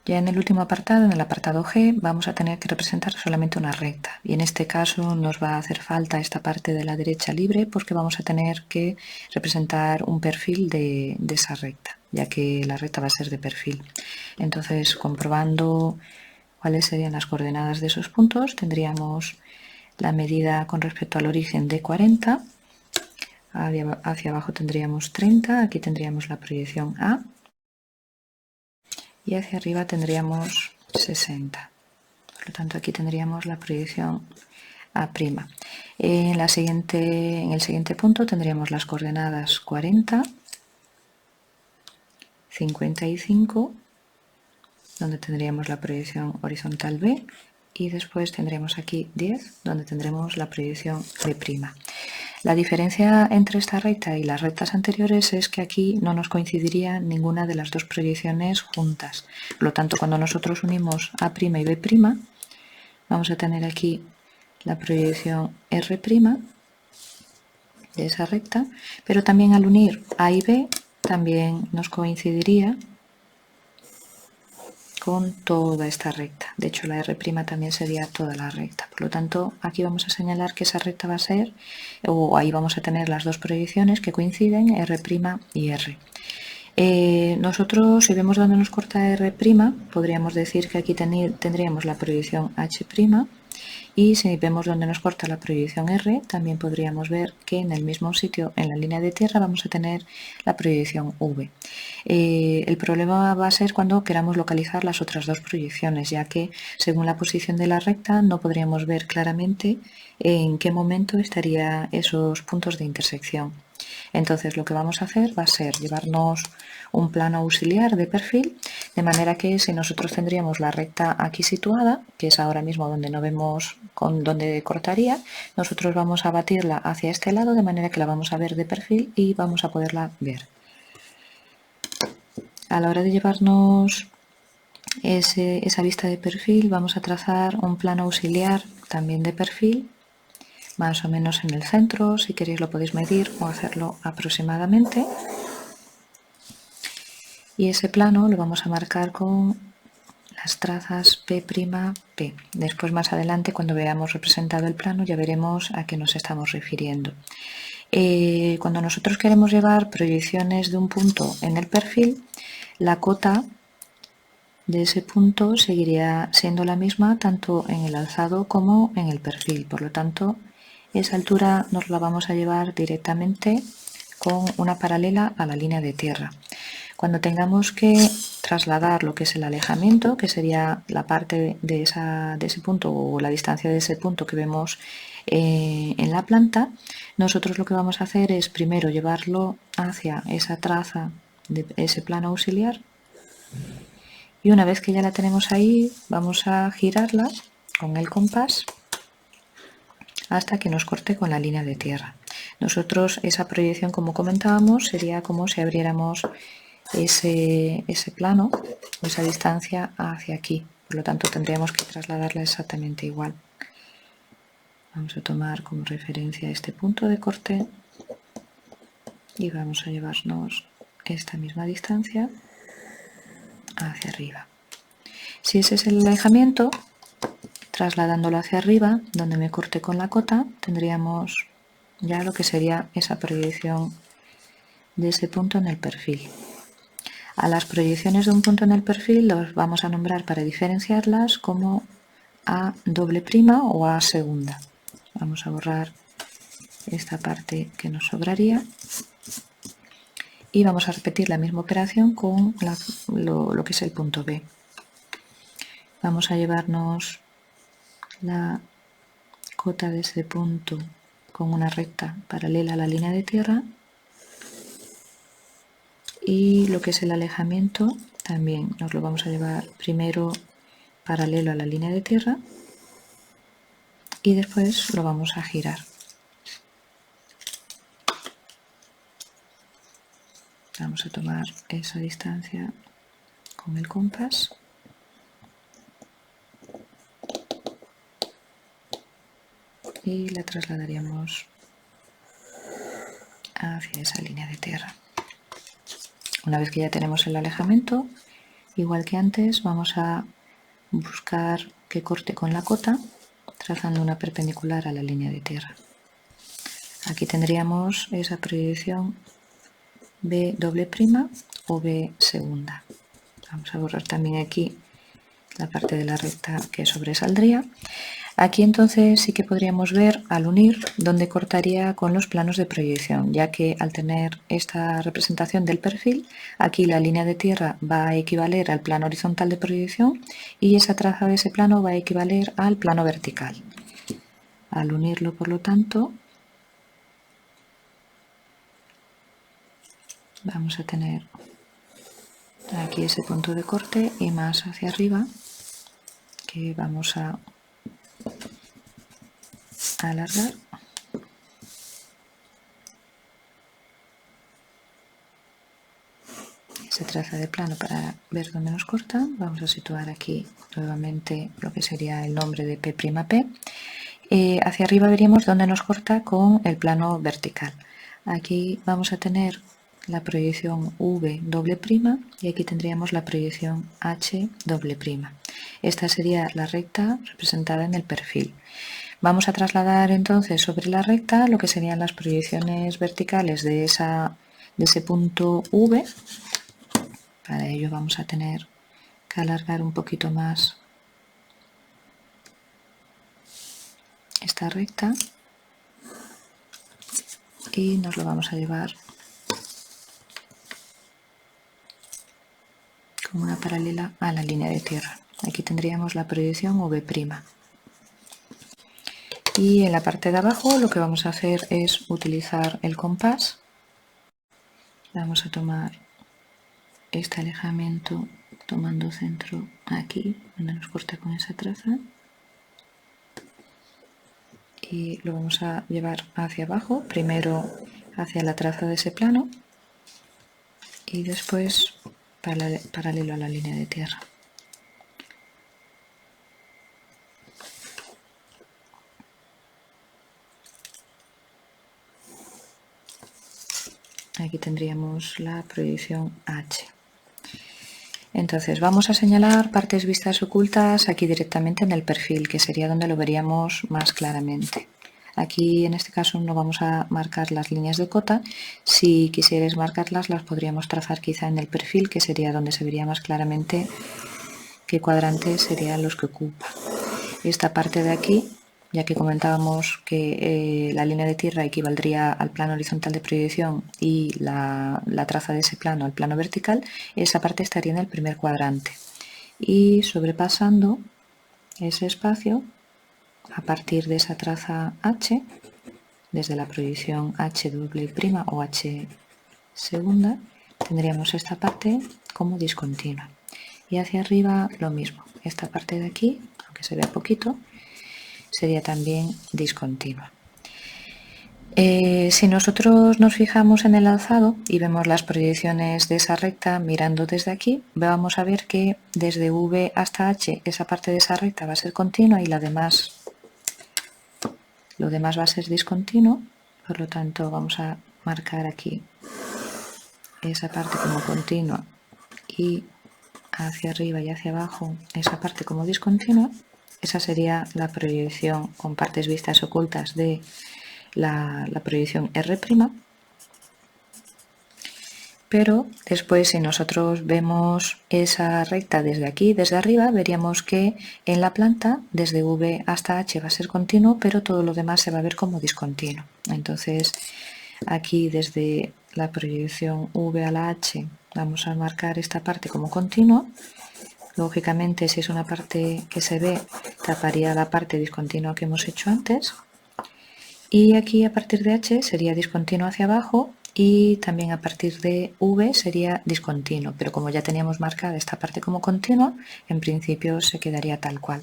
Ya en el último apartado, en el apartado G, vamos a tener que representar solamente una recta. Y en este caso nos va a hacer falta esta parte de la derecha libre porque vamos a tener que representar un perfil de esa recta, ya que la recta va a ser de perfil. Entonces, comprobando cuáles serían las coordenadas de esos puntos, tendríamos la medida con respecto al origen de 40, hacia abajo tendríamos 30, aquí tendríamos la proyección A, y hacia arriba tendríamos 60. Por lo tanto, aquí tendríamos la proyección A'. En el siguiente punto tendríamos las coordenadas 40, 55, donde tendríamos la proyección horizontal B, y después tendremos aquí 10, donde tendremos la proyección B'. La diferencia entre esta recta y las rectas anteriores es que aquí no nos coincidiría ninguna de las dos proyecciones juntas. Por lo tanto, cuando nosotros unimos A' y B', vamos a tener aquí la proyección R' de esa recta, pero también al unir A y B también nos coincidiría con toda esta recta. De hecho, la R' también sería toda la recta. Por lo tanto, aquí vamos a señalar que esa recta va a ser, o ahí vamos a tener las dos proyecciones que coinciden, R' y R. Nosotros, si vemos dónde nos corta R', podríamos decir que aquí tendríamos la proyección H', y si vemos dónde nos corta la proyección R, también podríamos ver que en el mismo sitio, en la línea de tierra, vamos a tener la proyección V. El problema va a ser cuando queramos localizar las otras dos proyecciones, ya que según la posición de la recta no podríamos ver claramente en qué momento estarían esos puntos de intersección. Entonces lo que vamos a hacer va a ser llevarnos un plano auxiliar de perfil, de manera que si nosotros tendríamos la recta aquí situada, que es ahora mismo donde no vemos con dónde cortaría, nosotros vamos a batirla hacia este lado, de manera que la vamos a ver de perfil y vamos a poderla ver. A la hora de llevarnos esa vista de perfil, vamos a trazar un plano auxiliar también de perfil, más o menos en el centro. Si queréis lo podéis medir o hacerlo aproximadamente. Y ese plano lo vamos a marcar con las trazas P', P. Después, más adelante, cuando veamos representado el plano, ya veremos a qué nos estamos refiriendo. Cuando nosotros queremos llevar proyecciones de un punto en el perfil, la cota de ese punto seguiría siendo la misma tanto en el alzado como en el perfil. Por lo tanto, esa altura nos la vamos a llevar directamente con una paralela a la línea de tierra. Cuando tengamos que trasladar lo que es el alejamiento, que sería la parte de ese punto o la distancia de ese punto que vemos en la planta, nosotros lo que vamos a hacer es primero llevarlo hacia esa traza de ese plano auxiliar, y una vez que ya la tenemos ahí, vamos a girarla con el compás hasta que nos corte con la línea de tierra. Nosotros esa proyección, como comentábamos, sería como si abriéramos ese plano, esa distancia hacia aquí. Por lo tanto, tendríamos que trasladarla exactamente igual. Vamos a tomar como referencia este punto de corte y vamos a llevarnos esta misma distancia hacia arriba. Si ese es el alejamiento, trasladándolo hacia arriba, donde me corte con la cota, tendríamos ya lo que sería esa proyección de ese punto en el perfil. A las proyecciones de un punto en el perfil los vamos a nombrar, para diferenciarlas, como A doble prima o A segunda. Vamos a borrar esta parte que nos sobraría y vamos a repetir la misma operación con lo que es el punto B. Vamos a llevarnos la cota de ese punto con una recta paralela a la línea de tierra, y lo que es el alejamiento también nos lo vamos a llevar primero paralelo a la línea de tierra y después lo vamos a girar. Vamos a tomar esa distancia con el compás y la trasladaríamos hacia esa línea de tierra. Una vez que ya tenemos el alejamiento, Igual que antes, vamos a buscar que corte con la cota, trazando una perpendicular a la línea de tierra. Aquí tendríamos esa proyección B doble prima o B segunda. Vamos a borrar también aquí la parte de la recta que sobresaldría. Aquí entonces sí que podríamos ver al unir dónde cortaría con los planos de proyección, ya que al tener esta representación del perfil, aquí la línea de tierra va a equivaler al plano horizontal de proyección y esa traza de ese plano va a equivaler al plano vertical. Al unirlo, por lo tanto, vamos a tener aquí ese punto de corte y más hacia arriba que vamos a alargar. Se traza de plano para ver dónde nos corta. Vamos a situar aquí nuevamente lo que sería el nombre de P'P. Hacia arriba veríamos dónde nos corta con el plano vertical. Aquí vamos a tener la proyección V doble prima y aquí tendríamos la proyección H doble prima. Esta sería la recta representada en el perfil. Vamos a trasladar entonces sobre la recta lo que serían las proyecciones verticales de ese punto V. Para ello vamos a tener que alargar un poquito más esta recta y nos lo vamos a llevar como una paralela a la línea de tierra. Aquí tendríamos la proyección V'. Y en la parte de abajo lo que vamos a hacer es utilizar el compás. Vamos a tomar este alejamiento tomando centro aquí, donde nos corta con esa traza. Y lo vamos a llevar hacia abajo, primero hacia la traza de ese plano y después paralelo a la línea de tierra. Aquí tendríamos la proyección H. Entonces vamos a señalar partes vistas ocultas aquí directamente en el perfil, que sería donde lo veríamos más claramente. Aquí en este caso no vamos a marcar las líneas de cota. Si quisierais marcarlas, las podríamos trazar quizá en el perfil, que sería donde se vería más claramente qué cuadrantes serían los que ocupa. Esta parte de aquí, ya que comentábamos que la línea de tierra equivaldría al plano horizontal de proyección y la traza de ese plano al plano vertical, esa parte estaría en el primer cuadrante. Y sobrepasando ese espacio, a partir de esa traza H, desde la proyección H doble prima o H segunda, tendríamos esta parte como discontinua. Y hacia arriba lo mismo, esta parte de aquí, aunque se vea poquito, sería también discontinua. Si nosotros nos fijamos en el alzado y vemos las proyecciones de esa recta mirando desde aquí, vamos a ver que desde V hasta H esa parte de esa recta va a ser continua y lo demás va a ser discontinuo. Por lo tanto, vamos a marcar aquí esa parte como continua y hacia arriba y hacia abajo esa parte como discontinua. Esa sería la proyección con partes vistas ocultas de la proyección R'. Pero después, si nosotros vemos esa recta desde aquí, desde arriba, veríamos que en la planta, desde V hasta H va a ser continuo, pero todo lo demás se va a ver como discontinuo. Entonces, aquí desde la proyección V a la H vamos a marcar esta parte como continua. Lógicamente, si es una parte que se ve, taparía la parte discontinua que hemos hecho antes. Y aquí a partir de H sería discontinuo hacia abajo y también a partir de V sería discontinuo, pero como ya teníamos marcada esta parte como continua, en principio se quedaría tal cual.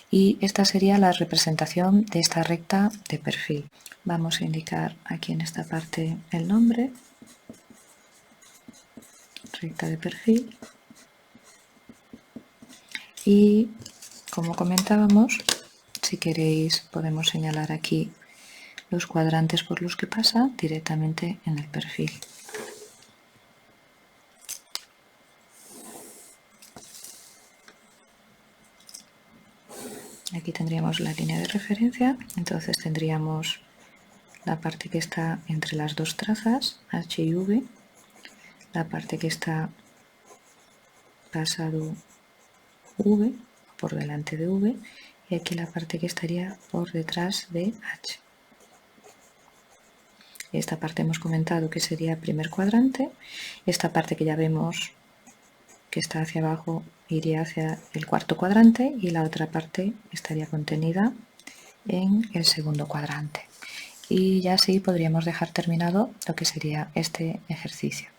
Y esta sería la representación de esta recta de perfil. Vamos a indicar aquí en esta parte el nombre, recta de perfil. Y como comentábamos, si queréis podemos señalar aquí los cuadrantes por los que pasa directamente en el perfil. Aquí tendríamos la línea de referencia, entonces tendríamos la parte que está entre las dos trazas, H y V, la parte que está pasado V, por delante de V, y aquí la parte que estaría por detrás de H. Esta parte hemos comentado que sería primer cuadrante, esta parte que ya vemos que está hacia abajo iría hacia el cuarto cuadrante y la otra parte estaría contenida en el segundo cuadrante. Y ya así podríamos dejar terminado lo que sería este ejercicio.